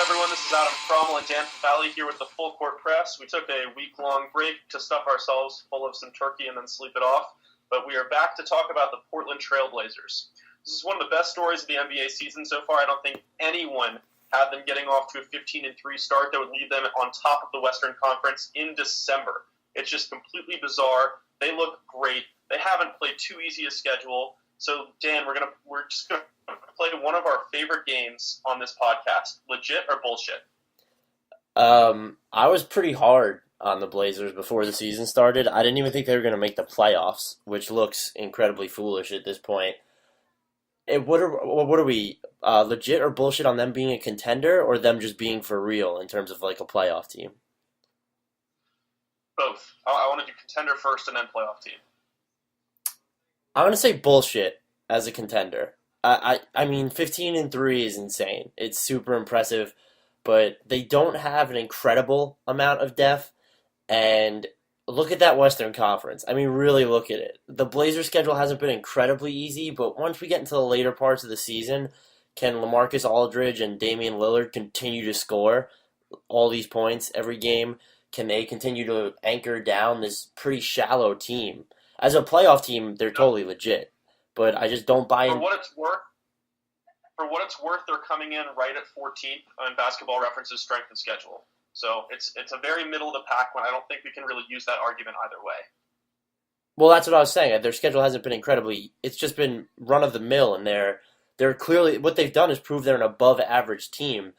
everyone. This is Fromal and Dan Favale here with the Full Court Press. We took a week-long break to stuff ourselves full of some turkey and then sleep it off, but we are back to talk about the Portland Trail Blazers. This is one of the best stories of the NBA season so far. I don't think anyone had them getting off to a 15-3 start that would leave them on top of the Western Conference in December. It's just completely bizarre. They look great. They haven't played too easy a schedule. So, Dan, we're just going to play one of our favorite games on this podcast. Legit or bullshit? I was pretty hard on the Blazers before the season started. I didn't even think they were going to make the playoffs, which looks incredibly foolish at this point. What are we, legit or bullshit on them being a contender, or them just being for real in terms of like a playoff team? Both. I want to do contender first and then playoff team. I'm going to say bullshit as a contender. I mean, 15-3 is insane. It's super impressive, but they don't have an incredible amount of depth. And look at that Western Conference. I mean, really look at it. The Blazers' schedule hasn't been incredibly easy, but once we get into the later parts of the season, can LaMarcus Aldridge and Damian Lillard continue to score all these points every game? Can they continue to anchor down this pretty shallow team? As a playoff team, they're totally legit, but I just don't buy in. For what it's worth, they're coming in right at 14th on Basketball Reference's strength of schedule. So it's a very middle of the pack one. I don't think we can really use that argument either way. Well, that's what I was saying. Their schedule hasn't been incredibly. It's just been run of the mill, and they're clearly what they've done is prove they're an above average team.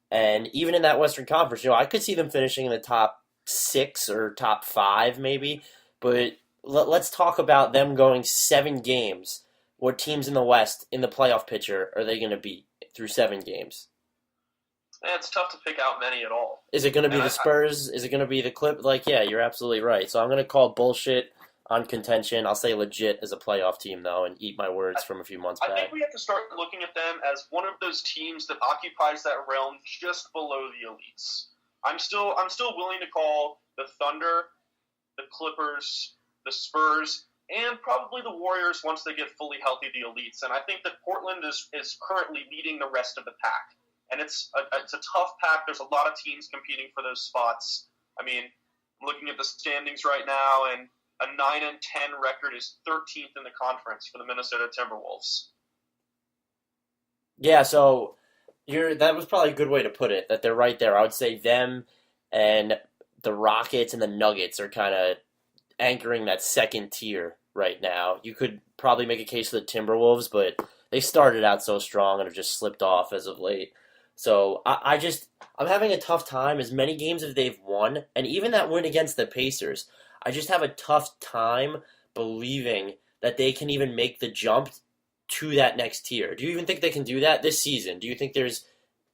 And even in that Western Conference, I could see them finishing in the top 6 or top 5 maybe, but. Let's talk about them going 7 games. What teams in the West, in the playoff picture, are they going to beat through 7 games? It's tough to pick out many at all. Is it going to be the Spurs? Is it going to be the Clip? Yeah, you're absolutely right. So I'm going to call bullshit on contention. I'll say legit as a playoff team, though, and eat my words from a few months back. I think we have to start looking at them as one of those teams that occupies that realm just below the elites. I'm still willing to call the Thunder, the Clippers, the Spurs, and probably the Warriors once they get fully healthy, the elites. And I think that Portland is currently leading the rest of the pack. And it's a tough pack. There's a lot of teams competing for those spots. I mean, looking at the standings right now, and a 9-10 record is 13th in the conference for the Minnesota Timberwolves. Yeah, so that was probably a good way to put it, that they're right there. I would say them and the Rockets and the Nuggets are kind of anchoring that second tier right now. You could probably make a case for the Timberwolves, but they started out so strong and have just slipped off as of late. So I'm having a tough time. As many games as they've won, and even that win against the Pacers, I just have a tough time believing that they can even make the jump to that next tier. Do you even think they can do that this season? Do you think that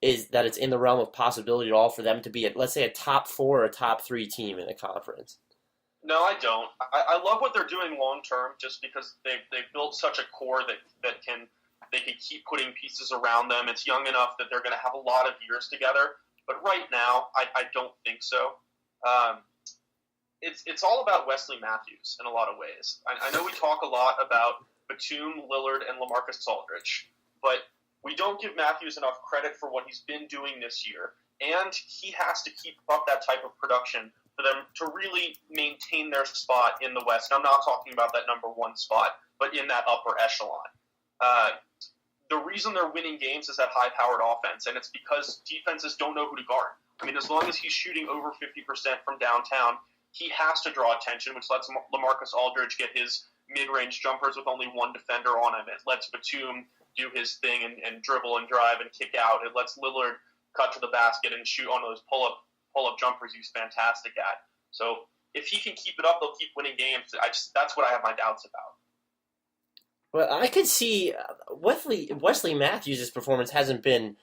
it's in the realm of possibility at all for them to be, let's say, a top 4 or a top 3 team in the conference? No, I don't. I love what they're doing long term, just because they've built such a core that they can keep putting pieces around them. It's young enough that they're going to have a lot of years together. But right now, I don't think so. It's all about Wesley Matthews in a lot of ways. I know we talk a lot about Batum, Lillard, and LaMarcus Aldridge, but we don't give Matthews enough credit for what he's been doing this year, and he has to keep up that type of production for them to really maintain their spot in the West. And I'm not talking about that number 1 spot, but in that upper echelon. The reason they're winning games is that high-powered offense, and it's because defenses don't know who to guard. I mean, as long as he's shooting over 50% from downtown, he has to draw attention, which lets LaMarcus Aldridge get his mid-range jumpers with only one defender on him. It lets Batum do his thing and dribble and drive and kick out. It lets Lillard cut to the basket and shoot on those pull-up jumpers he's fantastic at. So if he can keep it up, they'll keep winning games. That's what I have my doubts about. Well, I could see Wesley Matthews' performance hasn't been.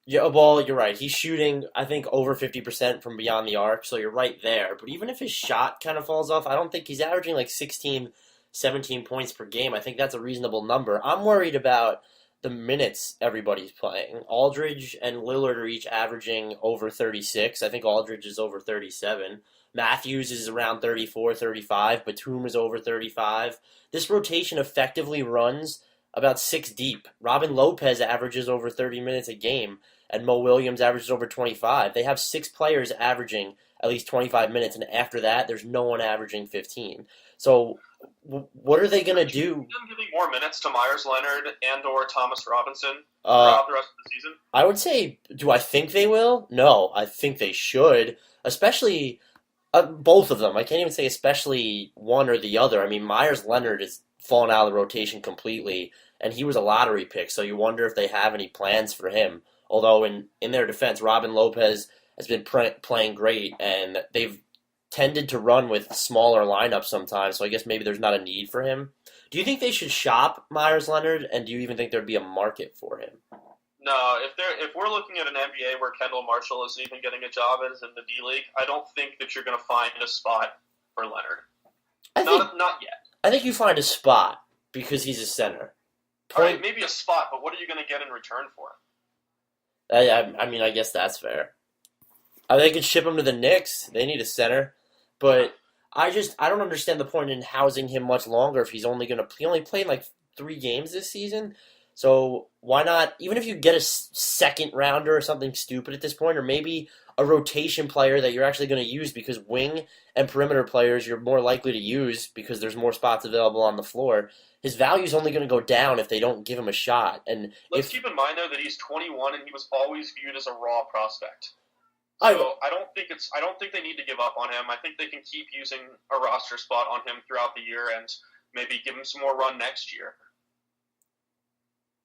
Yeah, well, you're right. He's shooting, I think, over 50% from beyond the arc, so you're right there. But even if his shot kind of falls off, I don't think he's averaging like 16, 17 points per game. I think that's a reasonable number. I'm worried about the minutes everybody's playing. Aldridge and Lillard are each averaging over 36. I think Aldridge is over 37. Matthews is around 34, 35. Batum is over 35. This rotation effectively runs about 6 deep. Robin Lopez averages over 30 minutes a game. and Mo Williams averages over 25. They have 6 players averaging at least 25 minutes, and after that, there's no one averaging 15. So what are they going to do? Them giving more minutes to Myers Leonard and or Thomas Robinson Uh, throughout the rest of the season? I would say, do I think they will? No, I think they should, especially both of them. I can't even say especially one or the other. I mean, Myers Leonard has fallen out of the rotation completely, and he was a lottery pick, so you wonder if they have any plans for him. Although in their defense, Robin Lopez has been playing great, and they've tended to run with smaller lineups sometimes, so I guess maybe there's not a need for him. Do you think they should shop Myers Leonard, and do you even think there'd be a market for him? No, if we're looking at an NBA where Kendall Marshall isn't even getting a job as in the D League, I don't think that you're going to find a spot for Leonard. Not yet. I think you find a spot because he's a center. All right, maybe a spot, but what are you going to get in return for him? I mean, I guess that's fair. They could ship him to the Knicks. They need a center. But I don't understand the point in housing him much longer if he only played like 3 games this season. So why not, even if you get a second rounder or something stupid at this point, or maybe a rotation player that you're actually going to use, because wing and perimeter players you're more likely to use because there's more spots available on the floor. His value's only going to go down if they don't give him a shot. And let's keep in mind though that he's 21 and he was always viewed as a raw prospect. So I don't think they need to give up on him. I think they can keep using a roster spot on him throughout the year and maybe give him some more run next year.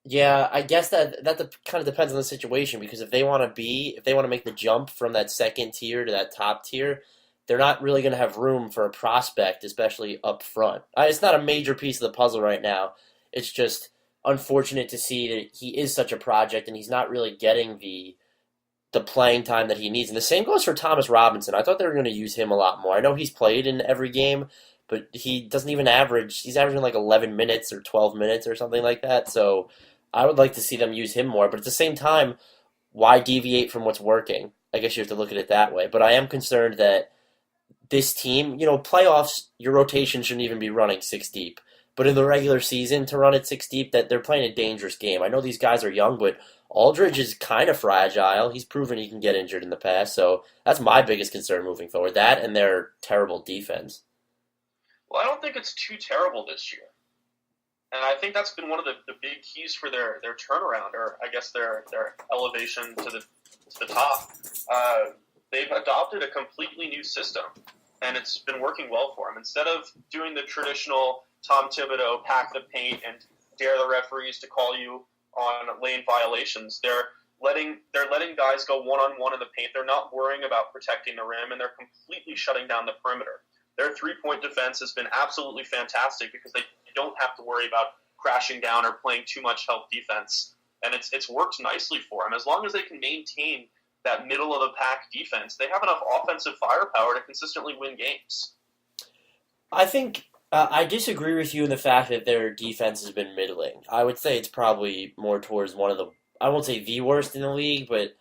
Yeah, I guess that kind of depends on the situation, because if they want to make the jump from that second tier to that top tier, they're not really going to have room for a prospect, especially up front. It's not a major piece of the puzzle right now. It's just unfortunate to see that he is such a project and he's not really getting the playing time that he needs. And the same goes for Thomas Robinson. I thought they were going to use him a lot more. I know he's played in every game, but he doesn't even average. He's averaging like 11 minutes or 12 minutes or something like that. So I would like to see them use him more. But at the same time, why deviate from what's working? I guess you have to look at it that way. But I am concerned that this team, playoffs, your rotation shouldn't even be running 6 deep. But in the regular season, to run it 6 deep, that they're playing a dangerous game. I know these guys are young, but Aldridge is kind of fragile. He's proven he can get injured in the past, so that's my biggest concern moving forward. That and their terrible defense. Well, I don't think it's too terrible this year. And I think that's been one of the big keys for their turnaround, or I guess their elevation to the top. They've adopted a completely new system, and it's been working well for them. Instead of doing the traditional Tom Thibodeau pack the paint and dare the referees to call you on lane violations, they're letting guys go one-on-one in the paint. They're not worrying about protecting the rim, and they're completely shutting down the perimeter. Their three-point defense has been absolutely fantastic because they don't have to worry about crashing down or playing too much help defense. And it's worked nicely for them. As long as they can maintain that middle-of-the-pack defense, they have enough offensive firepower to consistently win games. I think I disagree with you in the fact that their defense has been middling. I would say it's probably more towards one of the, I won't say the worst in the league, but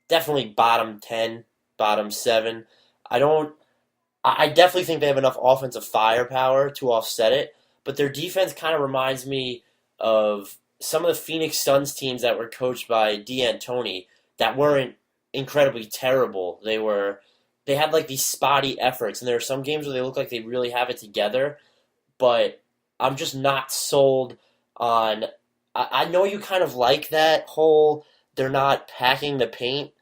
definitely bottom 10, bottom 7. I definitely think they have enough offensive firepower to offset it, but their defense kind of reminds me of some of the Phoenix Suns teams that were coached by D'Antoni that weren't incredibly terrible. They had like these spotty efforts, and there are some games where they look like they really have it together, but I'm just not sold on. I know you kind of like that whole they're not packing the paint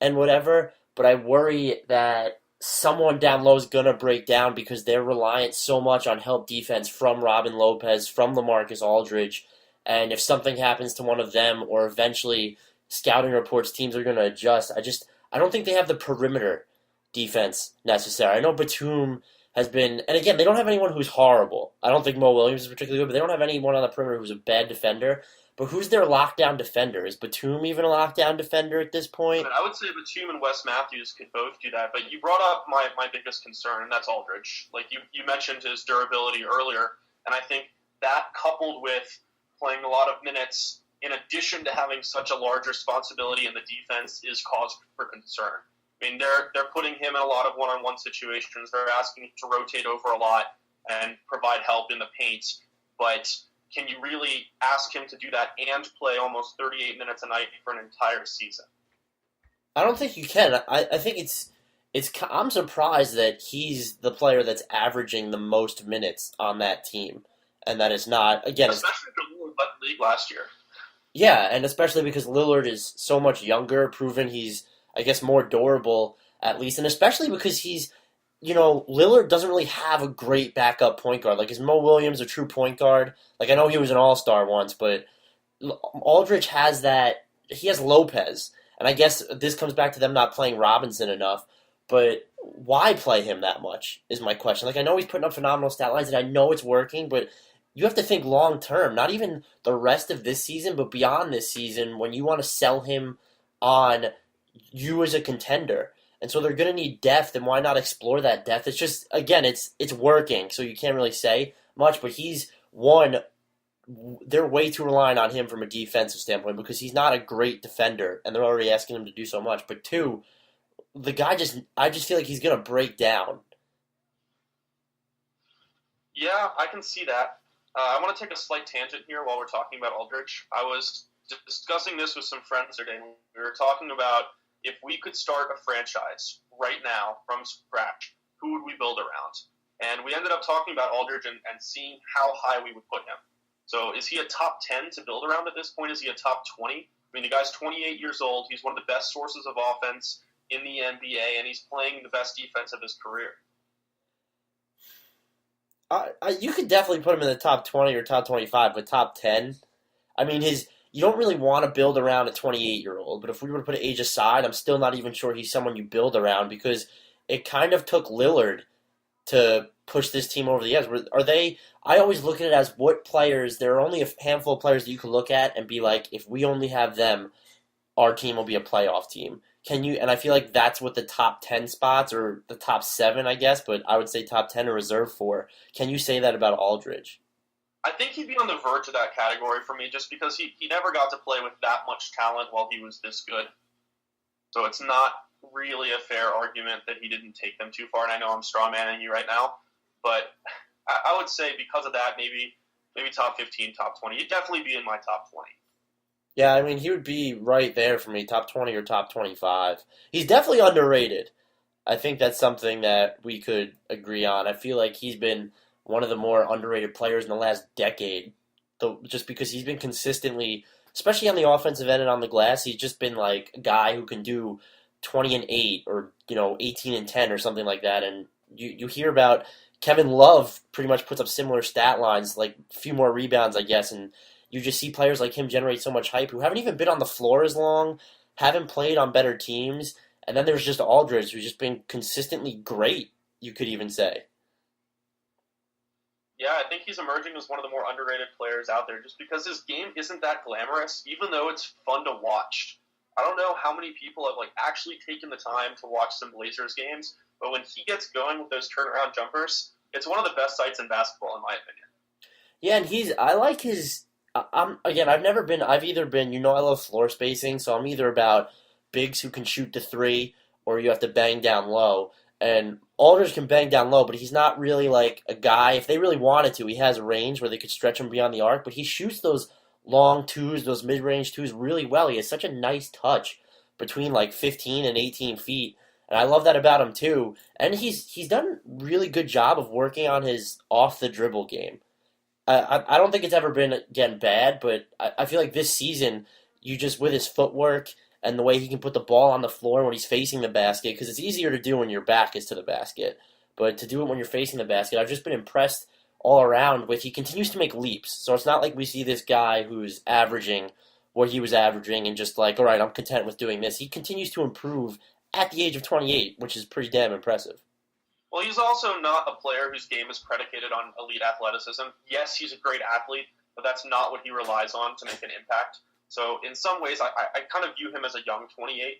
and whatever, but I worry that someone down low is going to break down because they're reliant so much on help defense from Robin Lopez, from LaMarcus Aldridge, and if something happens to one of them, or eventually scouting reports teams are going to adjust, I don't think they have the perimeter defense necessary. I know Batum has been, and again, they don't have anyone who's horrible. I don't think Mo Williams is particularly good, but they don't have anyone on the perimeter who's a bad defender. But who's their lockdown defender? Is Batum even a lockdown defender at this point? I would say Batum and Wes Matthews could both do that, but you brought up my biggest concern, and that's Aldridge. Like you mentioned his durability earlier, and I think that coupled with playing a lot of minutes, in addition to having such a large responsibility in the defense, is cause for concern. I mean, they're putting him in a lot of one-on-one situations. They're asking him to rotate over a lot and provide help in the paint, but can you really ask him to do that and play almost 38 minutes a night for an entire season? I don't think you can. I think I'm surprised that he's the player that's averaging the most minutes on that team, and that is not again. Especially for Lillard led the league last year. Yeah, and especially because Lillard is so much younger, proven he's I guess more durable at least, and especially because Lillard doesn't really have a great backup point guard. Like, is Mo Williams a true point guard? Like, I know he was an all-star once, but Aldridge has that. He has Lopez, and I guess this comes back to them not playing Robinson enough. But why play him that much is my question. Like, I know he's putting up phenomenal stat lines, and I know it's working, but you have to think long term. Not even the rest of this season, but beyond this season, when you want to sell him on you as a contender. And so they're going to need depth, and why not explore that depth? It's just, again, it's working, so you can't really say much, but they're way too reliant on him from a defensive standpoint because he's not a great defender, and they're already asking him to do so much. But two, the guy I just feel like he's going to break down. Yeah, I can see that. I want to take a slight tangent here while we're talking about Aldridge. I was discussing this with some friends today. We were talking about if we could start a franchise right now from scratch, who would we build around? And we ended up talking about Aldridge and seeing how high we would put him. So is he a top 10 to build around at this point? Is he a top 20? I mean, the guy's 28 years old. He's one of the best sources of offense in the NBA, and he's playing the best defense of his career. You could definitely put him in the top 20 or top 25, but top 10, I mean, you don't really want to build around a 28-year-old, but if we were to put age aside, I'm still not even sure he's someone you build around because it kind of took Lillard to push this team over the edge. I always look at it as what players, there are only a handful of players that you can look at and be like, if we only have them, our team will be a playoff team. And I feel like that's what the top 10 spots, or the top 7, I guess, but I would say top 10 are reserved for. Can you say that about Aldridge? I think he'd be on the verge of that category for me just because he never got to play with that much talent while he was this good. So it's not really a fair argument that he didn't take them too far, and I know I'm strawmanning you right now, but I would say because of that, maybe top 15, top 20. He'd definitely be in my top 20. Yeah, I mean, he would be right there for me, top 20 or top 25. He's definitely underrated. I think that's something that we could agree on. I feel like he's been one of the more underrated players in the last decade, just because he's been consistently, especially on the offensive end and on the glass, he's just been like a guy who can do 20 and 8 or 18 and 10 or something like that. And you hear about Kevin Love pretty much puts up similar stat lines, like a few more rebounds, I guess, and you just see players like him generate so much hype who haven't even been on the floor as long, haven't played on better teams, and then there's just Aldridge, who's just been consistently great, you could even say. Yeah, I think he's emerging as one of the more underrated players out there just because his game isn't that glamorous, even though it's fun to watch. I don't know how many people have actually taken the time to watch some Blazers games, but when he gets going with those turnaround jumpers, it's one of the best sights in basketball, in my opinion. Yeah, and I like his... I've either been, I love floor spacing, so I'm either about bigs who can shoot the three, or you have to bang down low. And Aldridge can bang down low, but he's not really like a guy, if they really wanted to, he has a range where they could stretch him beyond the arc, but he shoots those long twos, those mid-range twos really well. He has such a nice touch between 15 and 18 feet, and I love that about him too. And he's done a really good job of working on his off-the-dribble game. I don't think it's ever been, again, bad, but I feel like this season, with his footwork and the way he can put the ball on the floor when he's facing the basket, because it's easier to do when your back is to the basket, but to do it when you're facing the basket, I've just been impressed all around with. He continues to make leaps, so it's not like we see this guy who's averaging what he was averaging and just all right, I'm content with doing this. He continues to improve at the age of 28, which is pretty damn impressive. Well, he's also not a player whose game is predicated on elite athleticism. Yes, he's a great athlete, but that's not what he relies on to make an impact. So in some ways, I kind of view him as a young 28.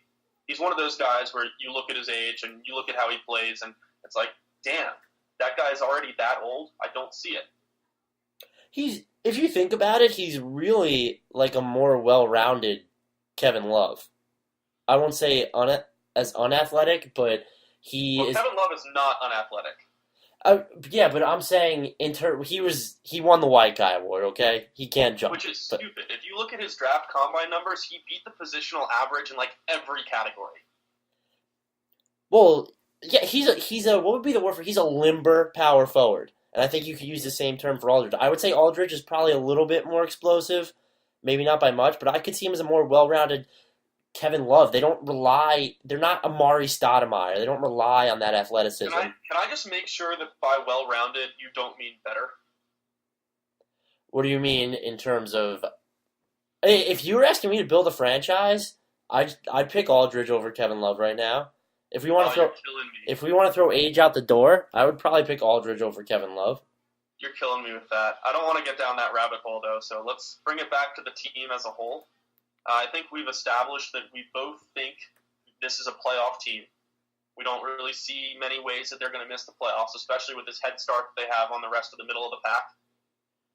He's one of those guys where you look at his age and you look at how he plays, and it's like, damn, that guy's already that old? I don't see it. If you think about it, he's really like a more well-rounded Kevin Love. I won't say as unathletic, but Kevin Love is not unathletic. Yeah, but I'm saying he won the white guy award. Okay, he can't jump, which is stupid. If you look at his draft combine numbers, he beat the positional average in every category. Well, yeah, he's a what would be the word for? He's a limber power forward, and I think you could use the same term for Aldridge. I would say Aldridge is probably a little bit more explosive, maybe not by much, but I could see him as a more well-rounded Kevin Love. They don't rely. They're not Amari Stoudemire. They don't rely on that athleticism. Can I just make sure that by well-rounded you don't mean better? What do you mean in terms of? If you were asking me to build a franchise, I'd pick Aldridge over Kevin Love right now. If we want to throw You're killing me. if we want to throw age out the door, I would probably pick Aldridge over Kevin Love. You're killing me with that. I don't want to get down that rabbit hole, though, so let's bring it back to the team as a whole. I think we've established that we both think this is a playoff team. We don't really see many ways that they're going to miss the playoffs, especially with this head start that they have on the rest of the middle of the pack.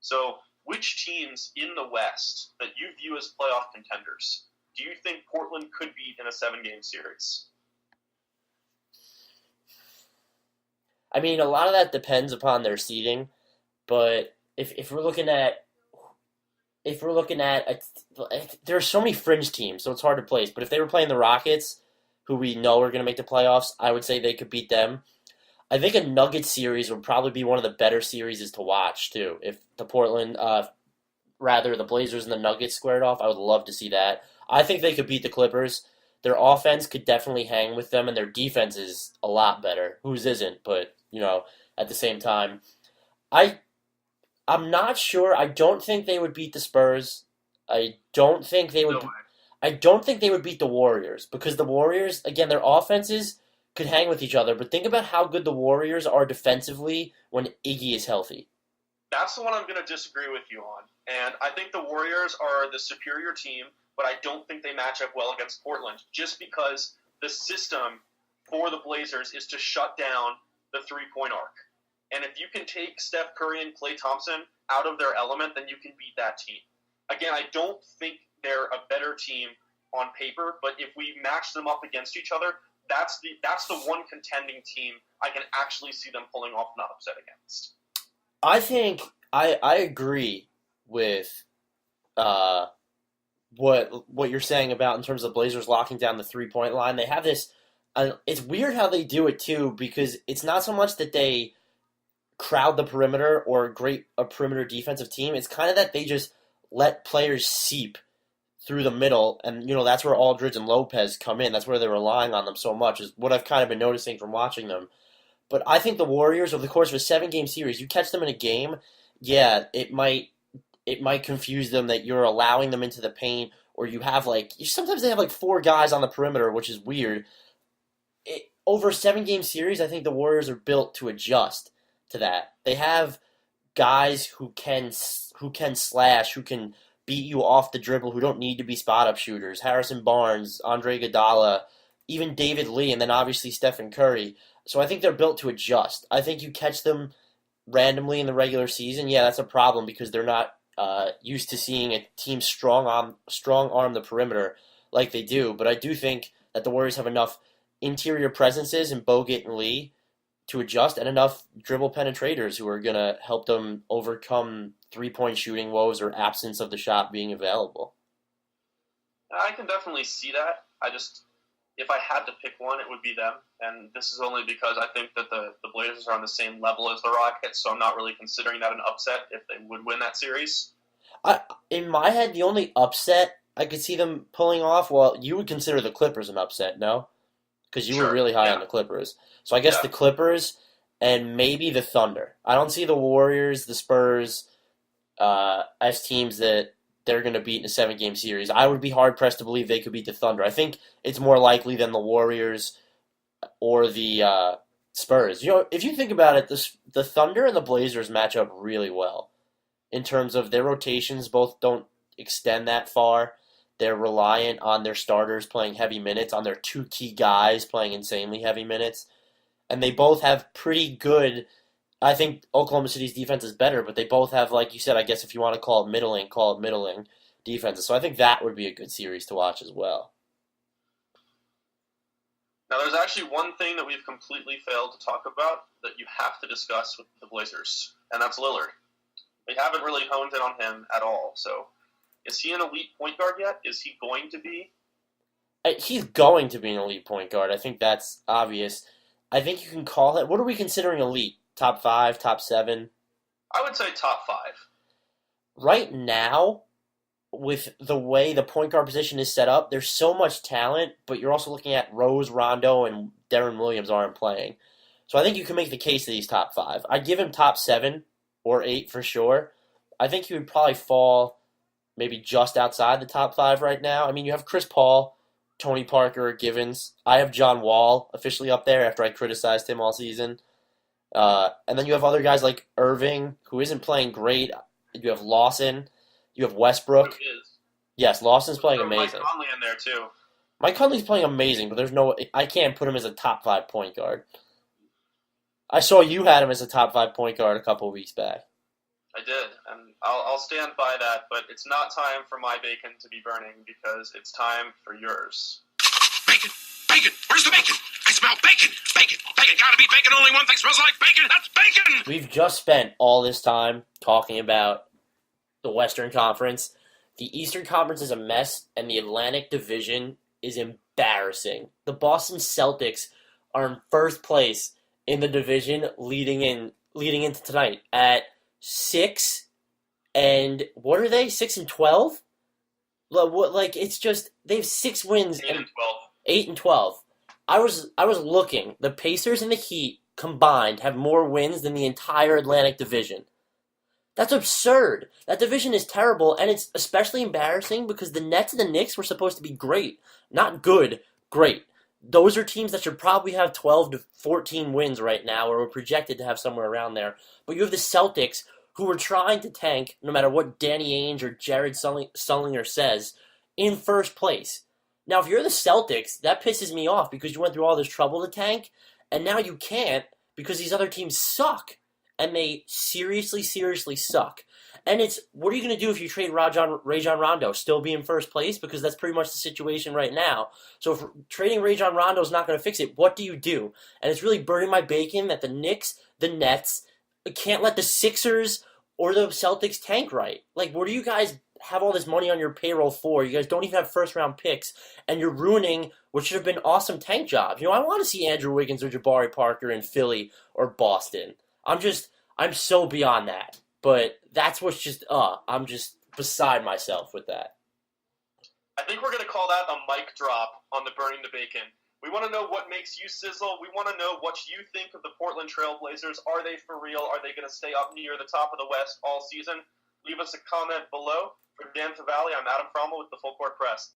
So, which teams in the West that you view as playoff contenders do you think Portland could beat in a 7-game series? I mean, a lot of that depends upon their seeding, but if we're looking at there are so many fringe teams, so it's hard to place. But if they were playing the Rockets, who we know are going to make the playoffs, I would say they could beat them. I think a Nuggets series would probably be one of the better series to watch too. If the the Blazers and the Nuggets squared off, I would love to see that. I think they could beat the Clippers. Their offense could definitely hang with them, and their defense is a lot better. Whose isn't? But at the same time, I I'm not sure. I don't think they would beat the Spurs. I don't think they would. No way. I don't think they would beat the Warriors because the Warriors, again, their offenses could hang with each other. But think about how good the Warriors are defensively when Iggy is healthy. That's the one I'm going to disagree with you on. And I think the Warriors are the superior team, but I don't think they match up well against Portland just because the system for the Blazers is to shut down the three-point arc. And if you can take Steph Curry and Klay Thompson out of their element, then you can beat that team. Again, I don't think they're a better team on paper, but if we match them up against each other, that's the one contending team I can actually see them pulling off an upset against. I think I agree with what you're saying about in terms of Blazers locking down the 3-point line. They have this. It's weird how they do it too because it's not so much that they crowd the perimeter or a perimeter defensive team. It's kind of that they just let players seep through the middle, and that's where Aldridge and Lopez come in. That's where they're relying on them so much. Is what I've kind of been noticing from watching them. But I think the Warriors, over the course of a 7-game series, you catch them in a game, yeah, it might confuse them that you're allowing them into the paint, or you have sometimes they have 4 guys on the perimeter, which is weird. Over a 7-game series, I think the Warriors are built to adjust to that. They have guys who can slash, who can beat you off the dribble, who don't need to be spot-up shooters. Harrison Barnes, Andre Iguodala, even David Lee, and then obviously Stephen Curry. So I think they're built to adjust. I think you catch them randomly in the regular season, yeah, that's a problem because they're not used to seeing a team strong arm the perimeter like they do. But I do think that the Warriors have enough interior presences in Bogut and Lee to adjust, and enough dribble penetrators who are going to help them overcome 3-point shooting woes or absence of the shot being available. I can definitely see that. If I had to pick one, it would be them. And this is only because I think that the Blazers are on the same level as the Rockets, so I'm not really considering that an upset if they would win that series. In my head, the only upset I could see them pulling off, well, you would consider the Clippers an upset, no? Because you were really high on the Clippers. So I guess the Clippers and maybe the Thunder. I don't see the Warriors, the Spurs as teams that they're going to beat in a 7-game series. I would be hard-pressed to believe they could beat the Thunder. I think it's more likely than the Warriors or the Spurs. If you think about it, the Thunder and the Blazers match up really well in terms of their rotations. Both don't extend that far. They're reliant on their starters playing heavy minutes, on their 2 key guys playing insanely heavy minutes. And they both have pretty good... I think Oklahoma City's defense is better, but they both have, like you said, I guess if you want to call it middling defenses. So I think that would be a good series to watch as well. Now, there's actually one thing that we've completely failed to talk about that you have to discuss with the Blazers, and that's Lillard. We haven't really honed in on him at all. So is he an elite point guard yet? Is he going to be? He's going to be an elite point guard. I think that's obvious. I think you can call it. What are we considering elite? Top 5, top 7? I would say top 5. Right now, with the way the point guard position is set up, there's so much talent, but you're also looking at Rose, Rondo, and Deron Williams aren't playing. So I think you can make the case that he's top 5. I'd give him top 7 or 8 for sure. I think he would probably fall maybe just outside the top 5 right now. I mean, you have Chris Paul, Tony Parker, Givens. I have John Wall officially up there after I criticized him all season. And then you have other guys like Irving, who isn't playing great. You have Lawson. You have Westbrook. Yes, Lawson's playing amazing. Mike Conley in there, too. Mike Conley's playing amazing, but I can't put him as a top 5 point guard. I saw you had him as a top 5 point guard a couple of weeks back. I did, and I'll stand by that, but it's not time for my bacon to be burning because it's time for yours. Bacon! Bacon! Where's the bacon? I smell bacon! Bacon! Bacon! Gotta be bacon! Only one thing smells like bacon! That's bacon! We've just spent all this time talking about the Western Conference. The Eastern Conference is a mess, and the Atlantic Division is embarrassing. The Boston Celtics are in first place in the division leading into tonight at 6 and what are they? 6-12? Like it's just they have 6 wins 8 and 12. 8 and 12. I was looking. The Pacers and the Heat combined have more wins than the entire Atlantic Division. That's absurd. That division is terrible, and it's especially embarrassing because the Nets and the Knicks were supposed to be great. Not good, great. Those are teams that should probably have 12 to 14 wins right now, or were projected to have somewhere around there. But you have the Celtics, who were trying to tank, no matter what Danny Ainge or Jared Sullinger says, in first place. Now, if you're the Celtics, that pisses me off because you went through all this trouble to tank, and now you can't because these other teams suck. And they seriously, seriously suck. And it's, what are you going to do if you trade Rajon Rondo? Still be in first place? Because that's pretty much the situation right now. So if trading Rajon Rondo is not going to fix it, what do you do? And it's really burning my bacon that the Knicks, the Nets, can't let the Sixers or the Celtics tank right. Like, what do you guys have all this money on your payroll for? You guys don't even have first-round picks, and you're ruining what should have been awesome tank jobs. You know, I want to see Andrew Wiggins or Jabari Parker in Philly or Boston. I'm so beyond that. But that's what's just, I'm just beside myself with that. I think we're going to call that a mic drop on the Burning the Bacon. We want to know what makes you sizzle. We want to know what you think of the Portland Trail Blazers. Are they for real? Are they going to stay up near the top of the West all season? Leave us a comment below. For Dan Favale, I'm Adam Fromal with the Full Court Press.